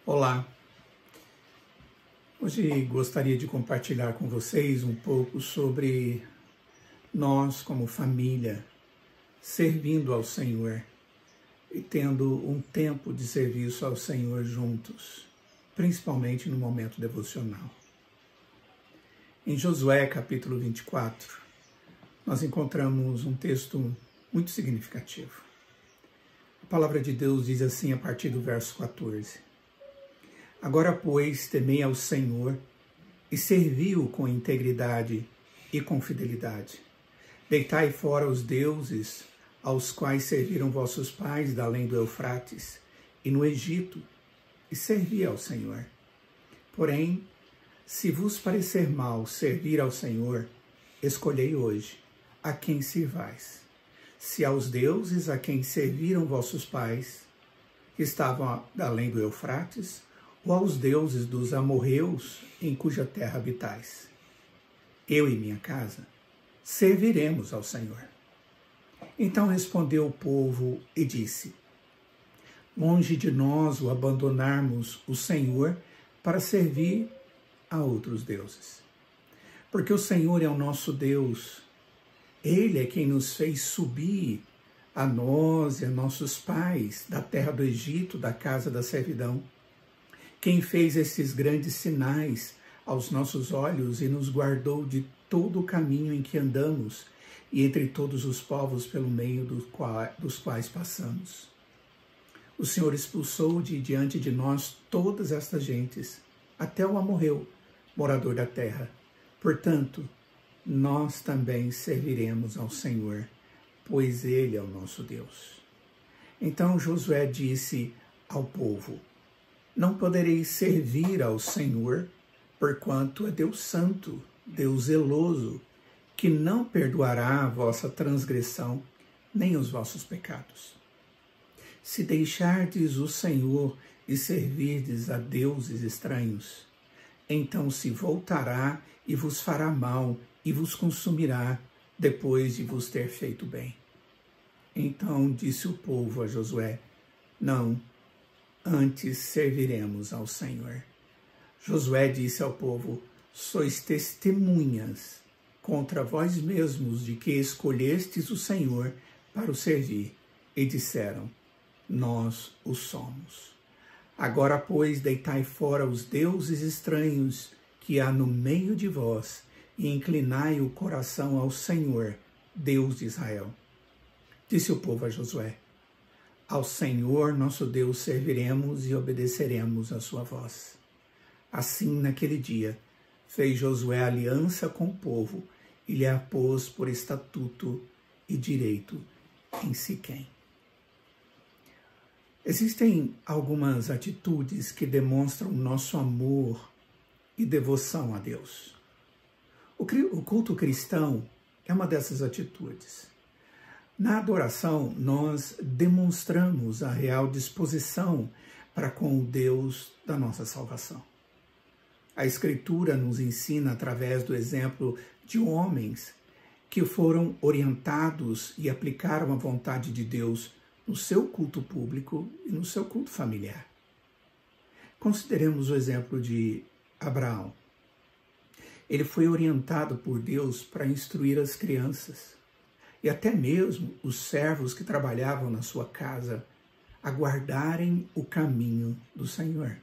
Olá, hoje gostaria de compartilhar com vocês um pouco sobre nós como família servindo ao Senhor e tendo um tempo de serviço ao Senhor juntos, principalmente no momento devocional. Em Josué capítulo 24, nós encontramos um texto muito significativo. A palavra de Deus diz assim a partir do verso 14. Agora, pois, temei ao Senhor e servi-o com integridade e com fidelidade. Deitai fora os deuses aos quais serviram vossos pais da além do Eufrates e no Egito, e servi ao Senhor. Porém, se vos parecer mal servir ao Senhor, escolhei hoje a quem sirvais. Se aos deuses a quem serviram vossos pais, que estavam além do Eufrates, ou aos deuses dos amorreus em cuja terra habitais. Eu e minha casa serviremos ao Senhor. Então respondeu o povo e disse: longe de nós o abandonarmos o Senhor para servir a outros deuses. Porque o Senhor é o nosso Deus. Ele é quem nos fez subir a nós e a nossos pais da terra do Egito, da casa da servidão. Quem fez esses grandes sinais aos nossos olhos e nos guardou de todo o caminho em que andamos e entre todos os povos pelo meio dos quais passamos. O Senhor expulsou de diante de nós todas estas gentes, até o amorreu, morador da terra. Portanto, nós também serviremos ao Senhor, pois Ele é o nosso Deus. Então Josué disse ao povo: não podereis servir ao Senhor, porquanto é Deus santo, Deus zeloso, que não perdoará a vossa transgressão, nem os vossos pecados. Se deixardes o Senhor e servirdes a deuses estranhos, então se voltará e vos fará mal e vos consumirá, depois de vos ter feito bem. Então disse o povo a Josué: não, antes serviremos ao Senhor. Josué disse ao povo: sois testemunhas contra vós mesmos de que escolhestes o Senhor para o servir. E disseram: nós o somos. Agora, pois, deitai fora os deuses estranhos que há no meio de vós e inclinai o coração ao Senhor, Deus de Israel. Disse o povo a Josué: ao Senhor nosso Deus serviremos e obedeceremos a sua voz. Assim, naquele dia, fez Josué aliança com o povo e lhe a pôs por estatuto e direito em Siquém. Existem algumas atitudes que demonstram nosso amor e devoção a Deus. O culto cristão é uma dessas atitudes. Na adoração, nós demonstramos a real disposição para com o Deus da nossa salvação. A Escritura nos ensina através do exemplo de homens que foram orientados e aplicaram a vontade de Deus no seu culto público e no seu culto familiar. Consideremos o exemplo de Abraão. Ele foi orientado por Deus para instruir as crianças e até mesmo os servos que trabalhavam na sua casa a guardarem o caminho do Senhor.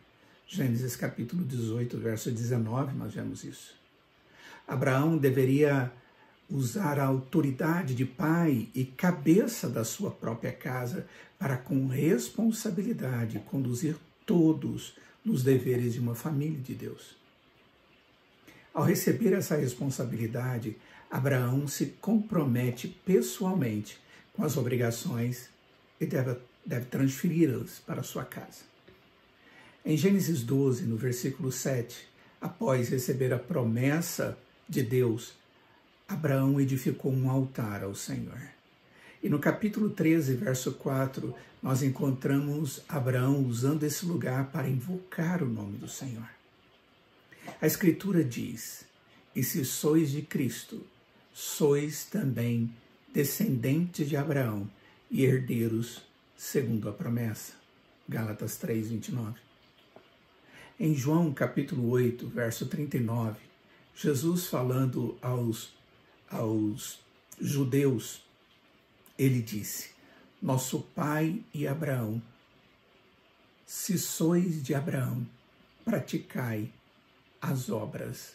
Gênesis capítulo 18, verso 19, nós vemos isso. Abraão deveria usar a autoridade de pai e cabeça da sua própria casa para, com responsabilidade, conduzir todos nos deveres de uma família de Deus. Ao receber essa responsabilidade, Abraão se compromete pessoalmente com as obrigações e deve transferi-las para a sua casa. Em Gênesis 12, no versículo 7, após receber a promessa de Deus, Abraão edificou um altar ao Senhor. E no capítulo 13, verso 4, nós encontramos Abraão usando esse lugar para invocar o nome do Senhor. A Escritura diz: e se sois de Cristo, sois também descendentes de Abraão e herdeiros segundo a promessa. Gálatas 3, 29. Em João capítulo 8, verso 39, Jesus falando aos judeus, ele disse: nosso pai e Abraão, se sois de Abraão, praticai as obras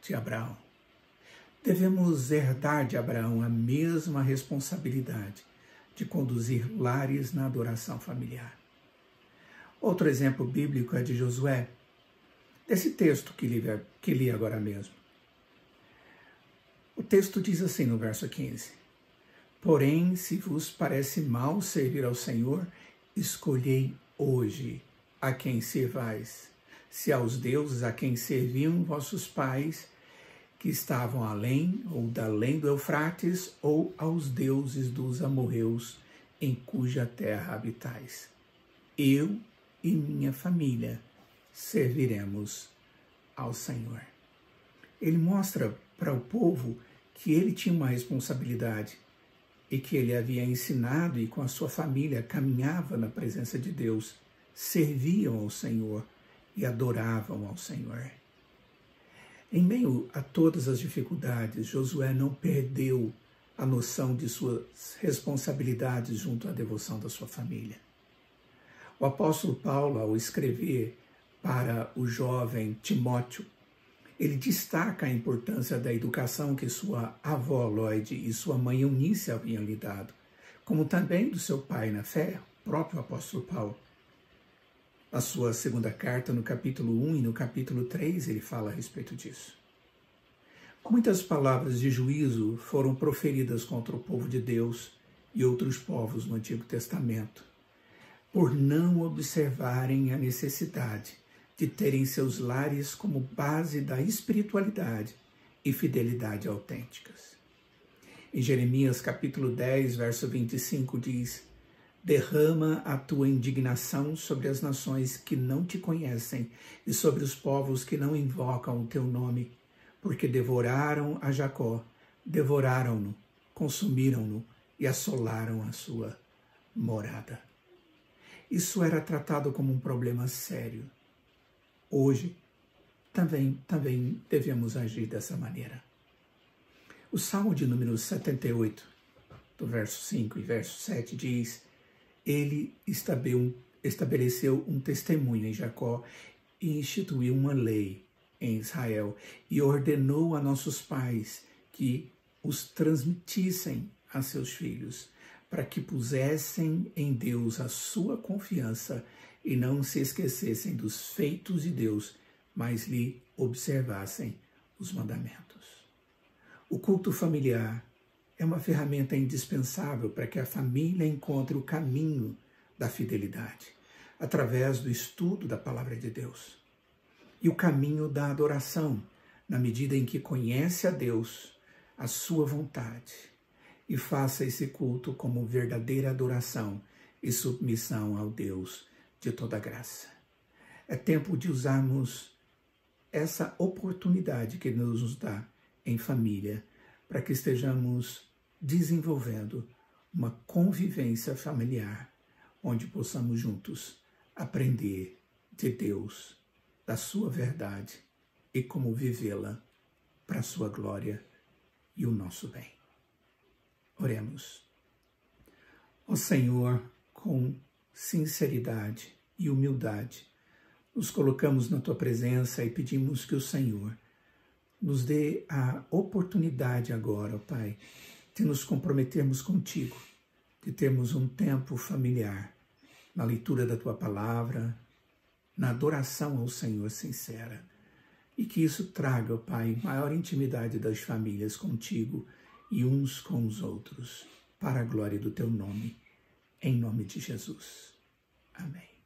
de Abraão. Devemos herdar de Abraão a mesma responsabilidade de conduzir lares na adoração familiar. Outro exemplo bíblico é de Josué, desse texto que li agora mesmo. O texto diz assim no verso 15: porém, se vos parece mal servir ao Senhor, escolhei hoje a quem servais, se aos deuses a quem serviam vossos pais, que estavam além ou da além do Eufrates, ou aos deuses dos amorreus, em cuja terra habitais. Eu e minha família serviremos ao Senhor. Ele mostra para o povo que ele tinha uma responsabilidade e que ele havia ensinado e com a sua família caminhava na presença de Deus, serviam ao Senhor e adoravam ao Senhor. Em meio a todas as dificuldades, Josué não perdeu a noção de suas responsabilidades junto à devoção da sua família. O apóstolo Paulo, ao escrever para o jovem Timóteo, ele destaca a importância da educação que sua avó Lloyd e sua mãe Eunice haviam lhe dado, como também do seu pai na fé, o próprio apóstolo Paulo. Na sua segunda carta, no capítulo 1 e no capítulo 3, ele fala a respeito disso. Muitas palavras de juízo foram proferidas contra o povo de Deus e outros povos no Antigo Testamento, por não observarem a necessidade de terem seus lares como base da espiritualidade e fidelidade autênticas. Em Jeremias capítulo 10, verso 25 diz: derrama a tua indignação sobre as nações que não te conhecem e sobre os povos que não invocam o teu nome, porque devoraram a Jacó, devoraram-no, consumiram-no e assolaram a sua morada. Isso era tratado como um problema sério. Hoje, também devemos agir dessa maneira. O Salmo de número 78, do verso 5 e verso 7 diz: ele estabeleceu um testemunho em Jacó e instituiu uma lei em Israel e ordenou a nossos pais que os transmitissem a seus filhos, para que pusessem em Deus a sua confiança e não se esquecessem dos feitos de Deus, mas lhe observassem os mandamentos. O culto familiar é uma ferramenta indispensável para que a família encontre o caminho da fidelidade, através do estudo da palavra de Deus. E o caminho da adoração, na medida em que conhece a Deus, a sua vontade, e faça esse culto como verdadeira adoração e submissão ao Deus de toda graça. É tempo de usarmos essa oportunidade que Deus nos dá em família, para que estejamos desenvolvendo uma convivência familiar, onde possamos juntos aprender de Deus, da sua verdade e como vivê-la para a sua glória e o nosso bem. Oremos. Ó Senhor, com sinceridade e humildade, nos colocamos na Tua presença e pedimos que o Senhor nos dê a oportunidade agora, ó Pai, de nos comprometermos contigo, de termos um tempo familiar na leitura da Tua palavra, na adoração ao Senhor sincera, e que isso traga, ó Pai, maior intimidade das famílias contigo e uns com os outros, para a glória do Teu nome, em nome de Jesus. Amém.